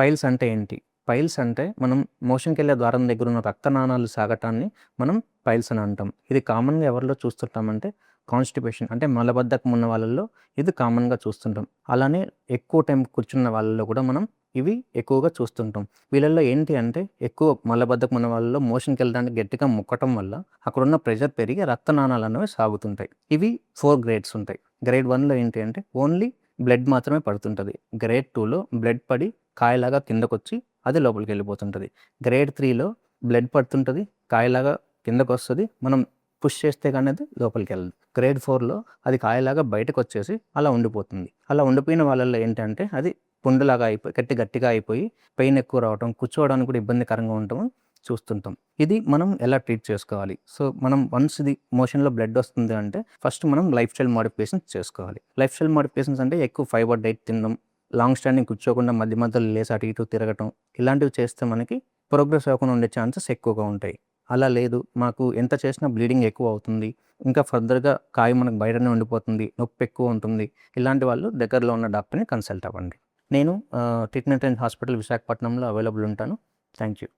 Piles అంటే ఏంటి? Piles అంటే మనం మోషన్‌కెళ్ళే ద్వారం దగ్గర ఉన్న రక్తనాళాలు సాగటాన్ని మనం పైల్స్ అని అంటాం. ఇది కామన్‌గా ఎవరిలో చూస్తుంటామంటే కాన్‌స్టిపేషన్ అంటే మలబద్ధకం ఉన్న వాళ్ళలో ఇది కామన్‌గా చూస్తుంటాం. అలానే ఎక్కువ టైం కూర్చున్న వాళ్ళలో కూడా మనం ఇవి ఎక్కువగా చూస్తుంటాం. వీళ్ళల్లో ఏంటి అంటే ఎక్కువ మలబద్ధకం ఉన్న వాళ్ళలో మోషన్‌కెళ్ళడానికి గట్టిగా ముక్కటం వల్ల అక్కడున్న ప్రెషర్ పెరిగి రక్తనాళాలనేవి సాగుతుంటాయి. ఇవి 4 గ్రేడ్స్ ఉంటాయి. గ్రేడ్ 1లో ఏంటి అంటే ఓన్లీ బ్లడ్ మాత్రమే పడుతుంటది. గ్రేడ్ 2లో బ్లడ్ పడి కాయలాగా కిందకొచ్చి అది లోపలికెళ్ళిపోతుంటది. Grade 3లో blood పడుతుంటది. కాయలాగా కిందకొస్తది. మనం పుష్ చేస్తే గాని అది లోపలికెళ్ళదు. గ్రేడ్ 4లో అది కాయలాగా బయటకొచ్చేసి అలా ఉండిపోతుంది. అలా ఉండిపోయిన వాళ్ళలో ఏంటంటే అది పుండులాగా అయిపోయి గట్టిగా అయిపోయి పెయిన్ ఎక్కువ రావటం, కూర్చోవడానికి కూడా ఇబ్బందికరంగా ఉండటం చూస్తుంటాం. ఇది మనం ఎలా ట్రీట్ చేసుకోవాలి? సో, మనం వన్స్ ఇది మోషన్‌లో బ్లడ్ వస్తుంది అంటే ఫస్ట్ మనం లైఫ్ స్టైల్ మోడిఫికేషన్స్ చేసుకోవాలి. లైఫ్ స్టైల్ మోడిఫికేషన్స్ అంటే ఎక్కువ ఫైబర్ డైట్ తినడం, లాంగ్ స్టాండింగ్ కూర్చోకుండా మధ్య మధ్యలో లేసి అటు ఇటు తిరగటం, ఇలాంటివి చేస్తే మనకి ప్రోగ్రెస్ అవ్వకుండా ఉండే ఛాన్సెస్ ఎక్కువగా ఉంటాయి. అలా లేదు మాకు ఎంత చేసినా బ్లీడింగ్ ఎక్కువ అవుతుంది. ఇంకా ఫర్దర్‌గా కాయ మనకు బయటనే ఉండిపోతుంది. నొప్పి ఎక్కువ ఉంటుంది. ఇలాంటి వాళ్ళు దగ్గరలో ఉన్న డాక్టర్‌ని కన్సల్ట్ అవ్వండి. నేను ట్రీట్మెంట్ రేంజ్ హాస్పిటల్ విశాఖపట్నంలో అవైలబుల్ ఉంటాను. Thank you.